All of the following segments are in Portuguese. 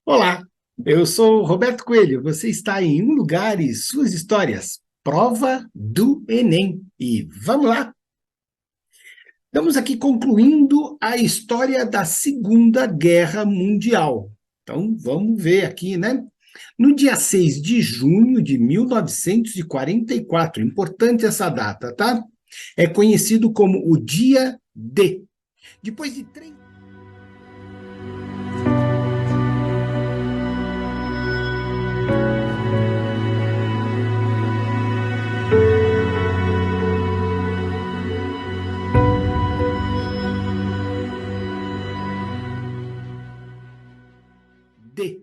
Olá, eu sou Roberto Coelho. Você está em Um Lugar e Suas Histórias, prova do Enem. E vamos lá! Estamos aqui concluindo a história da Segunda Guerra Mundial. Então, vamos ver aqui, né? No dia 6 de junho de 1944, importante essa data, tá? É conhecido como o Dia D. Depois de 3 D.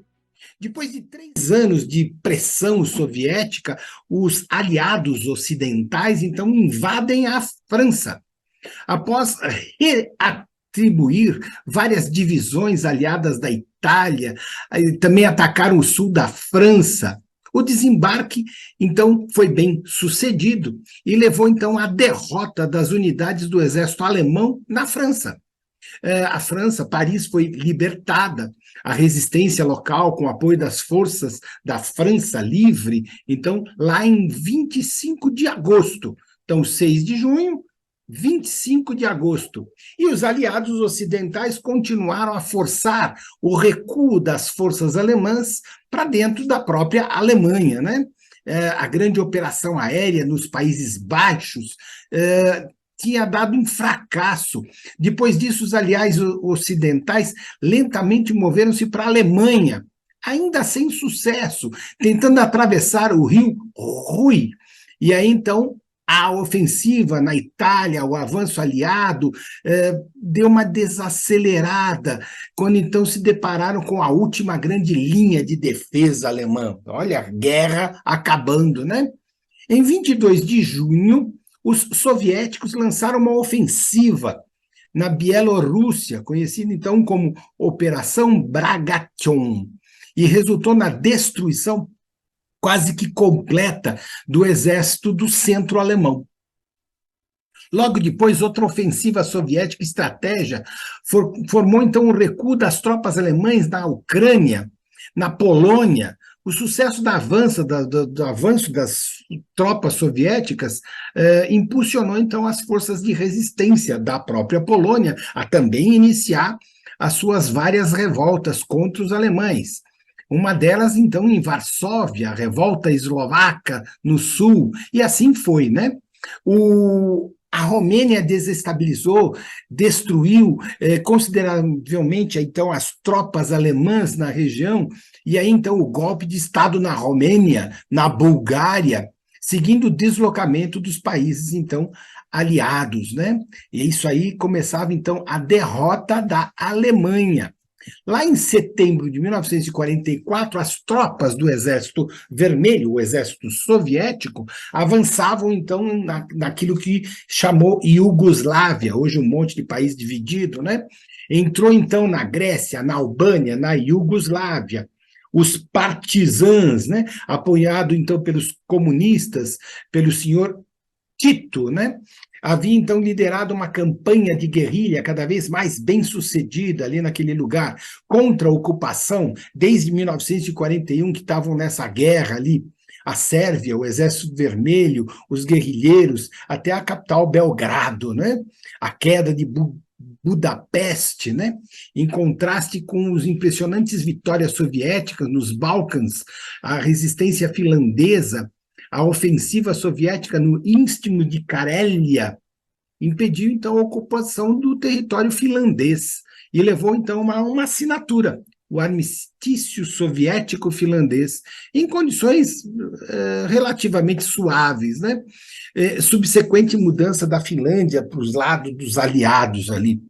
Depois de 3 anos de pressão soviética, os aliados ocidentais, então, invadem a França. Após reatribuir várias divisões aliadas da Itália, também atacaram o sul da França. O desembarque, então, foi bem sucedido e levou, então, à derrota das unidades do exército alemão na França. A França, Paris foi libertada, a resistência local com o apoio das forças da França Livre, então, lá em 25 de agosto, então, 6 de junho, 25 de agosto. E os aliados ocidentais continuaram a forçar o recuo das forças alemãs para dentro da própria Alemanha, né? A grande operação aérea nos Países Baixos tinha dado um fracasso. Depois disso, os aliados ocidentais lentamente moveram-se para a Alemanha, ainda sem sucesso, tentando atravessar o rio Rui. E aí, então, a ofensiva na Itália, o avanço aliado, deu uma desacelerada, quando então se depararam com a última grande linha de defesa alemã. Olha, a guerra acabando, né? Em 22 de junho, os soviéticos lançaram uma ofensiva na Bielorrússia, conhecida então como Operação Bagration, e resultou na destruição quase que completa do exército do centro alemão. Logo depois, outra ofensiva soviética estratégia formou então o recuo das tropas alemãs na Ucrânia, na Polônia. O sucesso do avanço das tropas soviéticas impulsionou então as forças de resistência da própria Polônia a também iniciar as suas várias revoltas contra os alemães. Uma delas, então, em Varsóvia, a revolta eslovaca no sul, e assim foi, né? A Romênia desestabilizou, destruiu consideravelmente então as tropas alemãs na região, e aí então o golpe de Estado na Romênia, na Bulgária, seguindo o deslocamento dos países então aliados, né? E isso aí começava então a derrota da Alemanha. Lá em setembro de 1944, as tropas do Exército Vermelho, o Exército Soviético, avançavam, então, naquilo que chamou Iugoslávia, hoje um monte de país dividido, né? Entrou, então, na Grécia, na Albânia, na Iugoslávia. Os partisãs, né? Apoiado, então, pelos comunistas, pelo senhor Tito, né? Havia, então, liderado uma campanha de guerrilha cada vez mais bem-sucedida ali naquele lugar, contra a ocupação, desde 1941, que estavam nessa guerra ali, a Sérvia, o Exército Vermelho, os guerrilheiros, até a capital Belgrado, né? A queda de Budapeste, né? Em contraste com os impressionantes vitórias soviéticas nos Balcãs, a resistência finlandesa, a ofensiva soviética no Istmo de Carélia impediu, então, a ocupação do território finlandês e levou, então, a uma assinatura, o armistício soviético-finlandês, em condições relativamente suaves, né? Subsequente mudança da Finlândia para os lados dos aliados ali.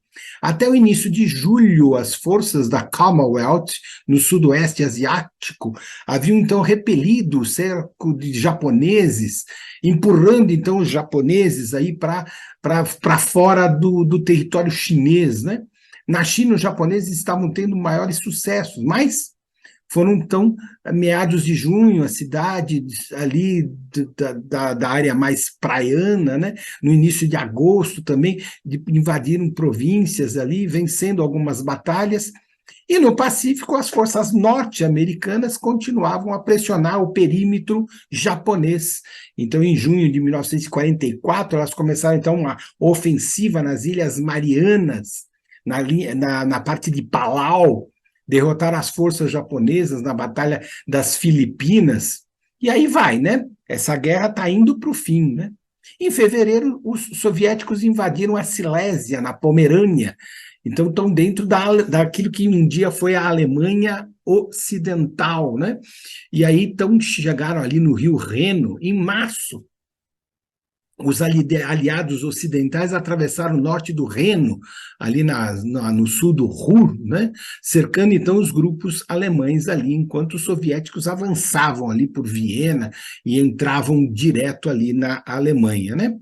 Até o início de julho, as forças da Commonwealth, no sudoeste asiático, haviam então repelido o cerco de japoneses, empurrando então os japoneses aí para fora do território chinês, né? Na China, os japoneses estavam tendo maiores sucessos, mas foram, então, meados de junho, a cidade ali da área mais praiana, né? No início de agosto também, invadiram províncias ali, vencendo algumas batalhas, E no Pacífico, as forças norte-americanas continuavam a pressionar o perímetro japonês. Então, em junho de 1944, elas começaram, então, uma ofensiva nas Ilhas Marianas, na parte de Palau, derrotaram as forças japonesas na Batalha das Filipinas. E aí vai, né? Essa guerra está indo para o fim, né? Em fevereiro, os soviéticos invadiram a Silésia, na Pomerânia. Então, estão dentro daquilo que um dia foi a Alemanha Ocidental, né? E aí, então, chegaram ali no Rio Reno, em março. Os aliados ocidentais atravessaram o norte do Reno, ali no sul do Ruhr, né? Cercando, então, os grupos alemães ali, enquanto os soviéticos avançavam ali por Viena e entravam direto ali na Alemanha, né?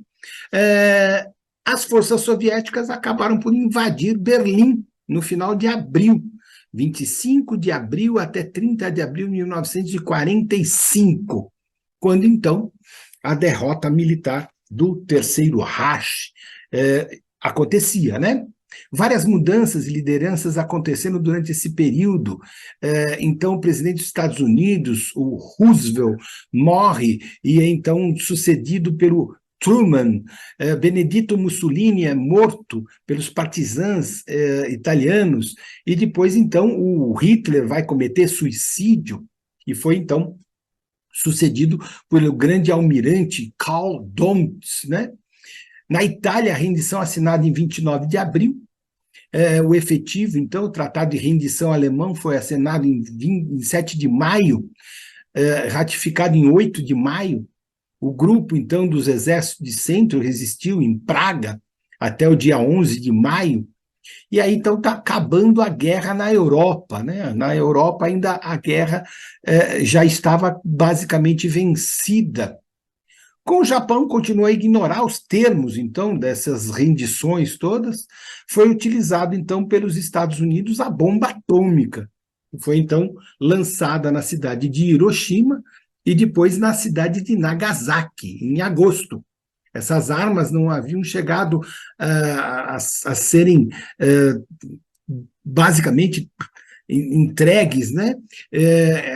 As forças soviéticas acabaram por invadir Berlim no final de abril, 25 de abril até 30 de abril de 1945, quando, então, a derrota militar do Terceiro Reich acontecia, né? Várias mudanças e lideranças acontecendo durante esse período. Então, o presidente dos Estados Unidos, o Roosevelt, morre e é então sucedido pelo Truman. Benedito Mussolini é morto pelos partisãs italianos, e depois, então, o Hitler vai cometer suicídio, e foi, então, sucedido pelo grande almirante Karl Dönitz, né? Na Itália, a rendição assinada em 29 de abril, o efetivo, então, o Tratado de Rendição Alemão foi assinado em 7 de maio, ratificado em 8 de maio. O grupo, então, dos exércitos de centro resistiu em Praga até o dia 11 de maio, e aí, então, está acabando a guerra na Europa, né? Na Europa, ainda a guerra já estava basicamente vencida. Com o Japão, continuou a ignorar os termos, então, dessas rendições todas. Foi utilizado, então, pelos Estados Unidos a bomba atômica, que foi, então, lançada na cidade de Hiroshima e depois na cidade de Nagasaki, em agosto. Essas armas não haviam chegado a serem basicamente entregues, né?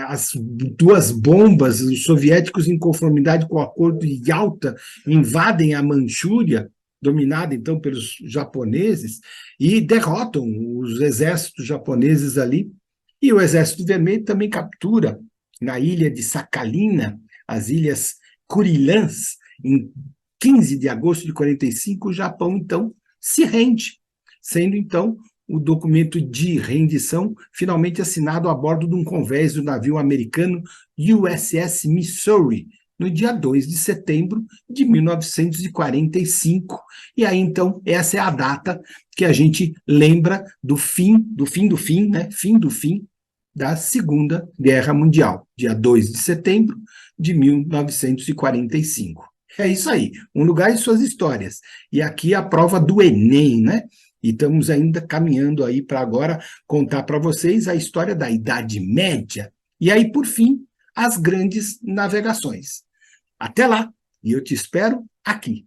As duas bombas, os soviéticos, em conformidade com o Acordo de Yalta, invadem a Manchúria, dominada então pelos japoneses, e derrotam os exércitos japoneses ali. E o Exército Vermelho também captura na ilha de Sakhalina, as ilhas Kurilãs, em 15 de agosto de 45, o Japão, então, se rende, sendo, então, o documento de rendição finalmente assinado a bordo de um convés do navio americano USS Missouri, no dia 2 de setembro de 1945. E aí, então, essa é a data que a gente lembra do fim, né? Fim do fim da Segunda Guerra Mundial, dia 2 de setembro de 1945. É isso aí, um lugar e suas histórias. E aqui a prova do Enem, né? E estamos ainda caminhando aí para agora contar para vocês a história da Idade Média. E aí, por fim, as grandes navegações. Até lá, e eu te espero aqui.